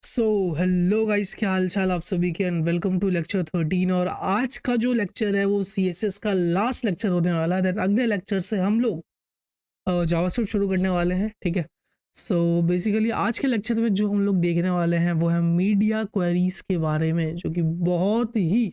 So hello guys, क्या हाल चाल आप सभी के, एंड वेलकम टू लेक्चर 13। और आज का जो लेक्चर है वो सीएसएस का लास्ट लेक्चर होने वाला है। देन अगले लेक्चर से हम लोग जावास्क्रिप्ट शुरू करने वाले हैं। ठीक है। सो बेसिकली आज के लेक्चर में जो हम लोग देखने वाले हैं वो है मीडिया क्वेरीज के बारे में, जो कि बहुत ही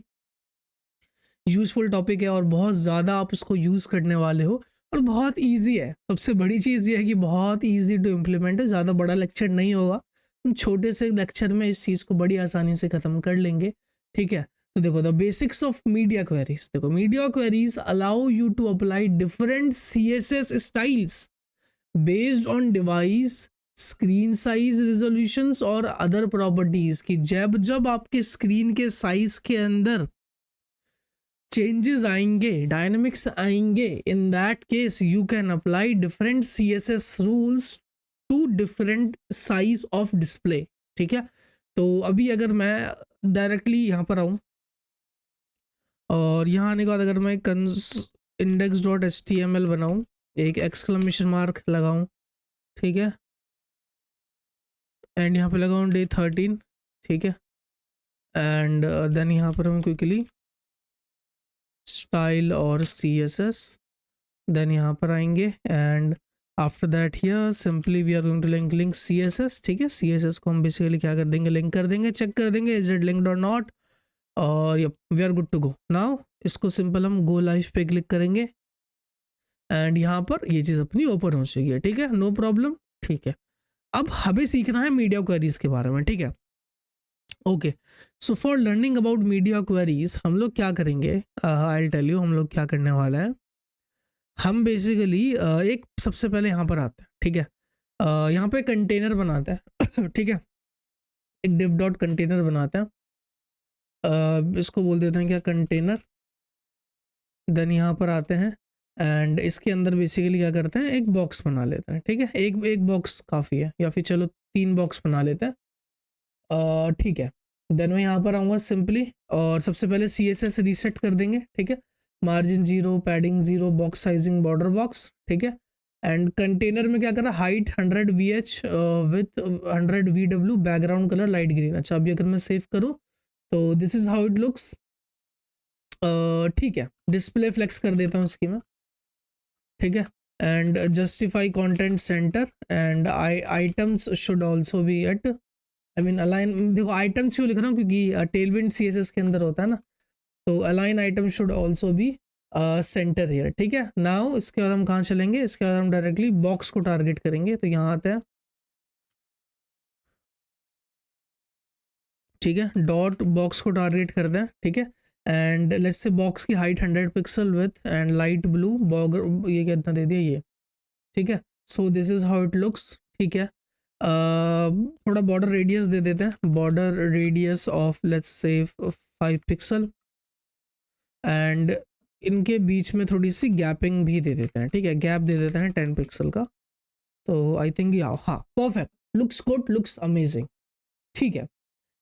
यूज़फुल टॉपिक है और बहुत ज़्यादा आप उसको यूज़ करने वाले हो और बहुत ईजी है। सबसे बड़ी चीज़ ये है कि बहुत ईजी टू इम्प्लीमेंट है। ज़्यादा बड़ा लेक्चर नहीं होगा, हम छोटे से लेक्चर में इस चीज़ को बड़ी आसानी से ख़त्म कर लेंगे। ठीक है। तो देखो, the basics of media queries. देखो, media queries allow you to apply different CSS styles based on device, screen size, resolutions और अदर प्रॉपर्टीज। की जब जब आपके स्क्रीन के साइज के अंदर चेंजेस आएंगे, डायनामिक्स आएंगे, in that case you can apply different CSS rules to different size of display. ठीक है। तो अभी अगर मैं डायरेक्टली यहाँ पर आऊँ और यहाँ आने के बाद अगर मैं index dot H T M L बनाऊँ, एक एक्सक्लेमेशन मार्क लगाऊँ, ठीक है, एंड यहाँ पे लगाऊँ day 13, ठीक है, एंड देन यहाँ पर हम क्विकली स्टाइल और सी एस एस, देन यहाँ पर आएंगे and after that here simply we are going to link C S S. ठीक है, सी एस एस को हम बेसिकली क्या कर देंगे, लिंक कर देंगे, चेक कर देंगे इज इट लिंक्ड और नॉट, और we are good to go. Now इसको सिंपल हम गो लाइव पे क्लिक करेंगे एंड यहाँ पर ये चीज़ अपनी ओपन हो चुकी है। ठीक है, नो प्रॉब्लम। ठीक है, अब हमें सीखना है मीडिया क्वेरीज के बारे में। ठीक है। Okay, so for learning about media queries हम लोग क्या करेंगे, आई टेल यू हम लोग क्या करने वाला है। हम बेसिकली एक सबसे पहले यहाँ पर आते हैं। ठीक है, यहाँ पे कंटेनर बनाते हैं। ठीक है, एक डिव डॉट कंटेनर बनाते हैं, इसको बोल देते हैं क्या, कंटेनर। देन यहाँ पर आते हैं एंड इसके अंदर बेसिकली क्या करते हैं, एक बॉक्स बना लेते हैं। ठीक है, एक एक बॉक्स काफ़ी है, या फिर चलो 3 बॉक्स बना लेते हैं। ठीक है, देन मैं यहाँ पर आऊँगा सिंपली और सबसे पहले सी एस एस रीसेट कर देंगे। ठीक है, margin 0, padding 0, box sizing border box. ठीक है, एंड कंटेनर में क्या करा, height 100 V H with 100 V W, background colour light green. अच्छा, अभी अगर मैं सेव करूँ तो this is how it looks. ठीक है, डिस्प्ले फ्लेक्स कर देता हूँ इसकी मैं। ठीक है, and justify content centre and items should also be at, I mean align. देखो आइटम्स क्यों लिख रहा हूँ, क्योंकि टेलविंड सीएसएस के अंदर होता है ना, तो align item should also B centre here. ठीक है, नाउ इसके बाद हम कहाँ चलेंगे, इसके बाद हम डायरेक्टली बॉक्स को टारगेट करेंगे। तो यहाँ आते हैं, ठीक है, डॉट बॉक्स को टारगेट करते हैं। ठीक है, एंड लेट्स से बॉक्स की height 100 pixel with and light blue border, ये कितना दे दिया ये। ठीक है, so this is how it looks. ठीक है, थोड़ा बॉर्डर रेडियस दे देते हैं, border radius of let's say 5 pixel, and इनके बीच में थोड़ी सी गैपिंग भी दे देते हैं। ठीक है, गैप दे देते हैं 10 पिक्सल का। तो आई थिंक या हाँ, perfect, looks good, looks amazing. ठीक है,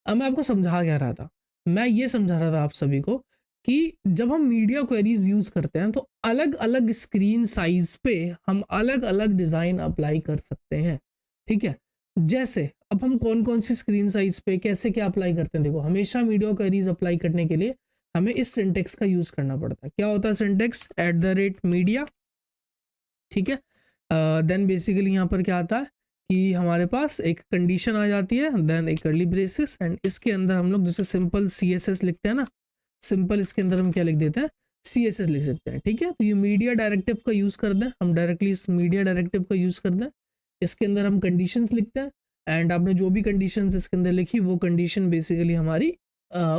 अब मैं आपको समझा क्या रहा था, मैं ये समझा रहा था आप सभी को कि जब हम मीडिया क्वेरीज यूज करते हैं तो अलग अलग स्क्रीन साइज पे हम अलग अलग डिजाइन अप्लाई कर सकते हैं। ठीक है, जैसे अब हम कौन कौन सी स्क्रीन साइज पे कैसे क्या अप्लाई करते हैं। देखो, हमेशा मीडिया क्वेरीज अप्लाई करने के लिए हमें इस सिंटेक्स का यूज करना पड़ता है। क्या होता है सिंटेक्स, @media। ठीक है, देन बेसिकली यहाँ पर क्या आता है कि हमारे पास एक कंडीशन आ जाती है, देन एक कर्ली ब्रेसेस, एंड इसके अंदर हम लोग जैसे सिंपल सी एस एस लिखते हैं ना, सिंपल इसके अंदर हम क्या लिख देते हैं, सी एस एस लिख सकते हैं। ठीक है, तो ये मीडिया डायरेक्टिव का यूज़ करते हैं, हम डायरेक्टली इस मीडिया डायरेक्टिव का यूज़ करते हैं। इसके अंदर हम कंडीशंस लिखते हैं एंड आपने जो भी कंडीशंस इसके अंदर लिखी वो कंडीशन बेसिकली हमारी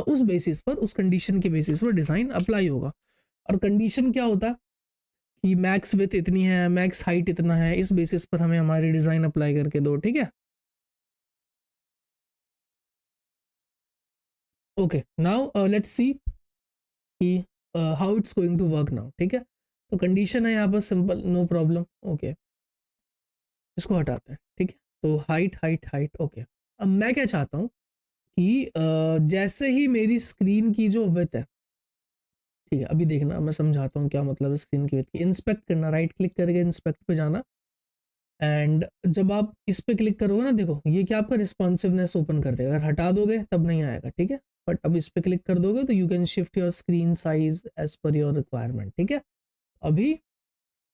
उस बेसिस पर, उस कंडीशन के बेसिस पर डिज़ाइन अप्लाई होगा। और कंडीशन क्या होता है कि मैक्स विथ इतनी है, मैक्स हाइट इतना है, इस बेसिस पर हमें हमारी डिज़ाइन अप्लाई करके दो। ठीक है, ओके, नाउ लेट्स सी कि how it's going to work now. ठीक है, तो कंडीशन है यहाँ पर सिंपल, नो प्रॉब्लम। ओके, इसको हटाते हैं। ठीक है, तो हाइट हाइट हाइट, ओके। अब मैं क्या चाहता हूँ कि जैसे ही मेरी स्क्रीन की जो विथ है, ठीक है, अभी देखना मैं समझाता हूँ क्या मतलब है स्क्रीन की विथ की। इंस्पेक्ट करना, राइट क्लिक करके इंस्पेक्ट पे जाना, एंड जब आप इस पे क्लिक करोगे ना, देखो ये क्या आपका रिस्पॉन्सिवनेस ओपन कर देगा, अगर हटा दोगे तब नहीं आएगा, ठीक है। बट अब इस पे क्लिक कर दोगे तो you can shift your screen size as per your requirement, ठीक है। अभी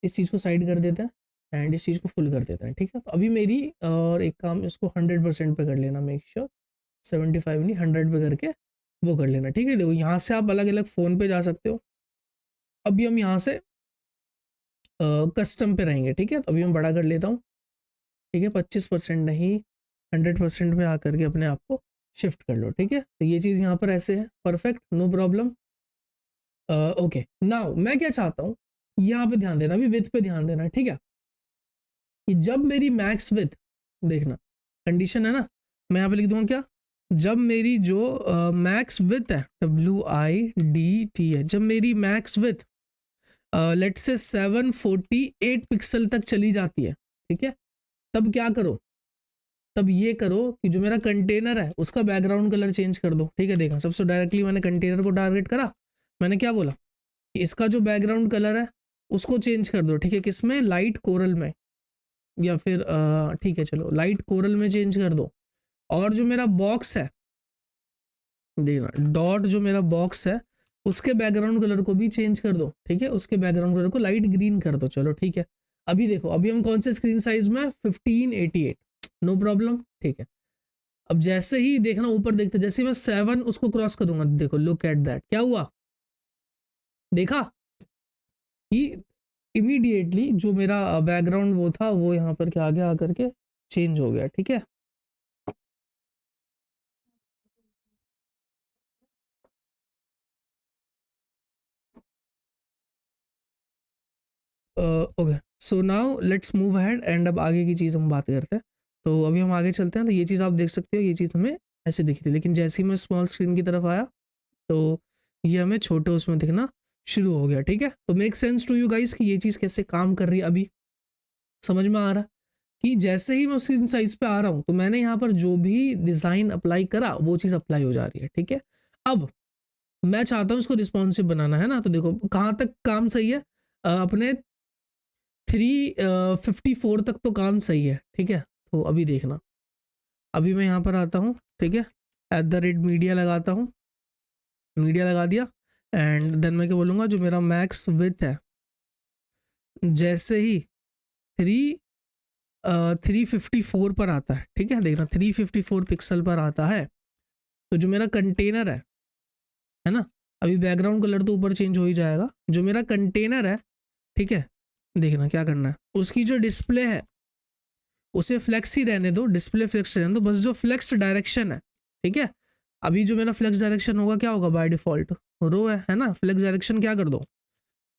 इस चीज़ को साइड कर देते हैं एंड इस चीज़ को फुल कर देते हैं, ठीक है। तो अभी मेरी और एक काम, इसको 100% पे कर लेना, मेक श्योर 75 नहीं 100 पे करके वो कर लेना, ठीक है। देखो यहाँ से आप अलग अलग फ़ोन पे जा सकते हो। अभी हम यहाँ से कस्टम पे रहेंगे, ठीक है। तो अभी मैं बड़ा कर लेता हूँ, ठीक है। 25% नहीं 100% पे आकर के अपने आप को शिफ्ट कर लो, ठीक है। तो ये चीज़ यहाँ पर ऐसे है, perfect, no problem. Okay, now मैं क्या चाहता हूँ, यहाँ पे ध्यान देना, अभी विथ पे ध्यान देना, ठीक है। कि जब मेरी मैक्स विथ, देखना कंडीशन है ना, मैं यहाँ पे लिख दूंगा क्या, जब मेरी जो मैक्स विथ है, WIDT है, जब मेरी मैक्स विथ लेट से 748 पिक्सल तक चली जाती है, ठीक है, तब क्या करो, तब ये करो कि जो मेरा कंटेनर है उसका बैकग्राउंड कलर चेंज कर दो, ठीक है। देखा, सबसे डायरेक्टली मैंने कंटेनर को टारगेट करा, मैंने क्या बोला कि इसका जो बैकग्राउंड कलर है उसको चेंज कर दो, ठीक है। किसमें, लाइट कोरल में, या फिर ठीक है चलो लाइट कोरल में चेंज कर दो। और जो मेरा बॉक्स है, देखना डॉट जो मेरा बॉक्स है उसके बैकग्राउंड कलर को भी चेंज कर दो, ठीक है। उसके बैकग्राउंड कलर को लाइट ग्रीन कर दो, चलो ठीक है। अभी देखो, अभी हम कौन से स्क्रीन साइज में, 1588, नो प्रॉब्लम, ठीक है। अब जैसे ही देखना ऊपर देखते, जैसे ही मैं 7 उसको क्रॉस करूंगा, देखो लुक एट दैट, क्या हुआ, देखा कि इमीडिएटली जो मेरा बैकग्राउंड वो था वो यहाँ पर क्या आगे आकर के चेंज हो गया, ठीक है। Okay, so now let's move ahead and अब आगे की चीज़ हम बात करते हैं। तो अभी हम आगे चलते हैं, तो ये चीज़ आप देख सकते हो, ये चीज़ हमें ऐसे दिखी थी, लेकिन जैसे ही मैं स्मॉल स्क्रीन की तरफ आया तो ये हमें छोटे उसमें दिखना शुरू हो गया, ठीक है। तो make sense to you guys कि ये चीज़ कैसे काम कर रही है, अभी समझ में आ रहा कि जैसे ही मैं स्क्रीन साइज पे आ रहा हूँ तो मैंने यहाँ पर जो भी डिज़ाइन अप्लाई करा वो चीज़ अप्लाई हो जा रही है, ठीक है। अब मैं चाहता हूँ इसको रिस्पॉन्सिव बनाना है ना, तो देखो कहाँ तक काम सही है, अपने 354 तक तो काम सही है, ठीक है। तो अभी देखना, अभी मैं यहाँ पर आता हूँ, ठीक है, @मीडिया लगाता हूँ, मीडिया लगा दिया एंड देन मैं क्या बोलूँगा, जो मेरा मैक्स विथ है जैसे ही 354 पर आता है, ठीक है, देखना 354 पिक्सल पर आता है, तो जो मेरा कंटेनर है ना, अभी बैकग्राउंड कलर तो ऊपर चेंज हो ही जाएगा, जो मेरा कंटेनर है, ठीक है, देखना क्या करना है, उसकी जो डिस्प्ले है उसे फ्लेक्स ही रहने दो, डिस्प्ले फ्लेक्स रहने दो, बस जो फ्लेक्स डायरेक्शन है, ठीक है। अभी जो मेरा फ्लेक्स डायरेक्शन होगा क्या होगा, बाय डिफॉल्ट रो है ना, फ्लेक्स डायरेक्शन क्या कर दो,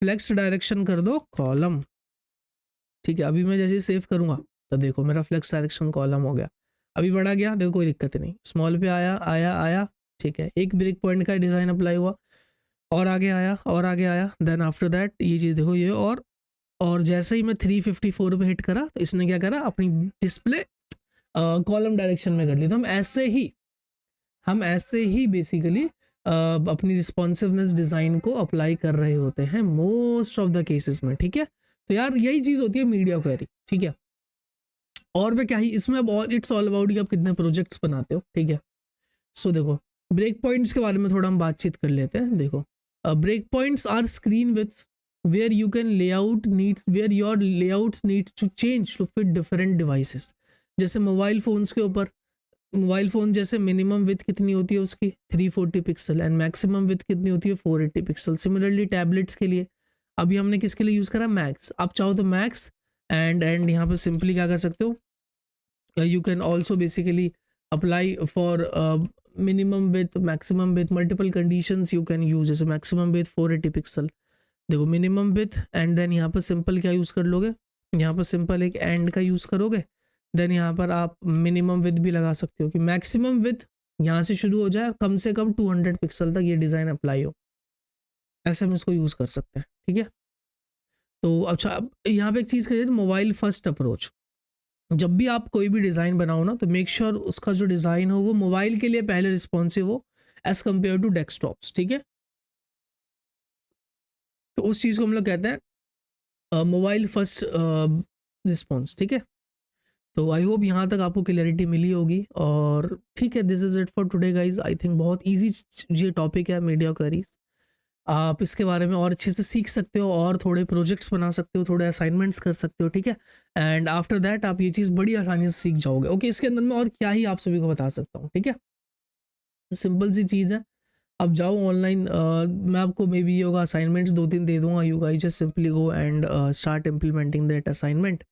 फ्लेक्स डायरेक्शन कर दो कॉलम, ठीक है। अभी मैं जैसे सेव करूंगा तो देखो मेरा फ्लेक्स डायरेक्शन कॉलम हो गया, अभी बढ़ा गया, देखो कोई दिक्कत नहीं, स्मॉल पे आया आया आया, ठीक है, एक ब्रेक पॉइंट का डिज़ाइन अप्लाई हुआ, और आगे आया और आगे आया, देन आफ्टर दैट ये चीज़ देखो ये, और जैसे ही मैं 354 पे हिट करा तो इसने क्या करा, अपनी डिस्प्ले कॉलम डायरेक्शन में कर ली। तो हम ऐसे ही बेसिकली अपनी रिस्पॉन्सिवनेस डिज़ाइन को अप्लाई कर रहे होते हैं मोस्ट ऑफ द केसेस में, ठीक है। तो यार यही चीज़ होती है मीडिया क्वेरी, ठीक है। और मैं क्या ही इसमें, अब और इट्स ऑल अबाउट कि आप कितने प्रोजेक्ट्स बनाते हो, ठीक है। सो देखो ब्रेक पॉइंट्स के बारे में थोड़ा हम बातचीत कर लेते हैं। देखो break points are screen with where you can layout needs where your layouts needs to change to fit different devices. जैसे मोबाइल फ़ोन्स के ऊपर, मोबाइल फ़ोन जैसे मिनिमम विथ कितनी होती है उसकी 340 पिक्सल एंड मैक्सिमम विथ कितनी होती है 480 पिक्सल। सिमिलरली टैबलेट्स के लिए, अभी हमने किसके लिए यूज़ करा, मैक्स, आप चाहो तो मैक्स एंड यहाँ पर सिंपली क्या कर सकते हो, you can also basically apply for minimum width, maximum width, multiple conditions you can use, जैसे maximum width 480 पिक्सल, देखो मिनिमम विथ एंड देन यहाँ पर सिंपल क्या यूज़ कर लोगे, यहाँ पर सिंपल एक एंड का यूज़ करोगे, देन यहाँ पर आप मिनिमम विथ भी लगा सकते हो कि मैक्सिमम विथ यहाँ से शुरू हो जाए, कम से कम 200 पिक्सल तक ये डिज़ाइन अप्लाई हो, ऐसे हम इसको यूज़ कर सकते हैं, ठीक है। तो अच्छा, अब यहाँ पे एक चीज़ करिए, मोबाइल फर्स्ट अप्रोच, जब भी आप कोई भी डिज़ाइन बनाओ ना तो मेक श्योर उसका जो डिज़ाइन हो वो मोबाइल के लिए पहले रिस्पॉन्सिव हो एज कम्पेयर टू डेस्कटॉप्स, ठीक है। तो उस चीज़ को हम लोग कहते हैं मोबाइल फर्स्ट रिस्पॉन्स, ठीक है। तो आई होप यहाँ तक आपको क्लैरिटी मिली होगी। और ठीक है, this is it for today guys. I think बहुत ईज़ी ये टॉपिक है मीडिया क्वेरीज़। आप इसके बारे में और अच्छे से सीख सकते हो और थोड़े प्रोजेक्ट्स बना सकते हो, थोड़े असाइनमेंट्स कर सकते हो, ठीक है? एंड आफ्टर दैट आप ये चीज़ बड़ी आसानी से सीख जाओगे। ओके, इसके अंदर मैं और क्या ही आप सभी को बता सकता हूँ, ठीक है? सिंपल सी चीज़ है। अब जाओ ऑनलाइन, मैं आपको मे बी ये होगा असाइनमेंट्स 2-3 दे दूँगा, you guys just simply go and start implementing that assignment.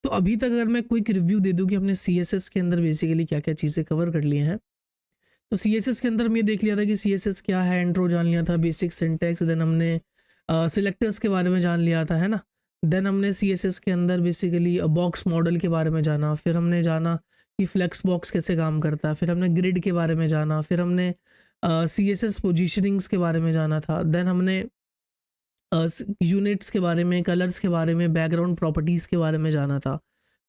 तो अभी तक अगर मैं क्विक रिव्यू दे दूँ कि हमने सीएसएस के अंदर बेसिकली क्या-क्या चीज़ें कवर कर ली हैं। तो सीएसएस के अंदर हम ये देख लिया था कि सीएसएस क्या है, इंट्रो जान लिया था, बेसिक सिंटैक्स, देन हमने सिलेक्टर्स के बारे में जान लिया था, है ना? देन हमने सीएसएस के अंदर बेसिकली बॉक्स मॉडल के बारे में जाना, फिर हमने जाना कि फ्लेक्स बॉक्स कैसे काम करता है, फिर हमने ग्रिड के बारे में जाना, फिर हमने सीएसएस पोजीशनिंग्स के बारे में जाना था, देन हमने यूनिट्स के बारे में, कलर्स के बारे में, बैकग्राउंड प्रॉपर्टीज़ के बारे में जाना था।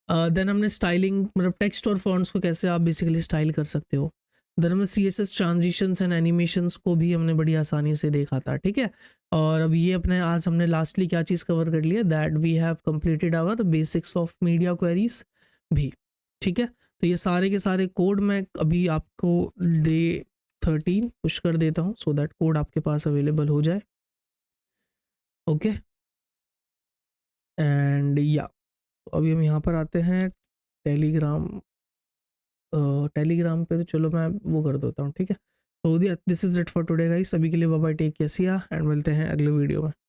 देन हमने स्टाइलिंग, मतलब टेक्स्ट और फॉन्ट्स को कैसे आप बेसिकली स्टाइल कर सकते हो। देन हमने सीएसएस ट्रांजिशंस एंड एनिमेशंस को भी हमने बड़ी आसानी से देखा था, ठीक है? और अब ये अपने आज हमने लास्टली क्या चीज़ कवर कर लिया, that we have completed our basics of media queries भी, ठीक है? तो ये सारे के सारे कोड मैं अभी आपको डे 13 पुश कर देता हूँ सो दैट कोड आपके पास अवेलेबल हो जाए। ओके, एंड या अभी हम यहाँ पर आते हैं टेलीग्राम। टेलीग्राम पे तो चलो मैं वो कर देता हूँ, ठीक है? तो this is it for today guys. अभी के लिए बाय बाय, टेक केयर, सी या, एंड मिलते हैं अगले वीडियो में।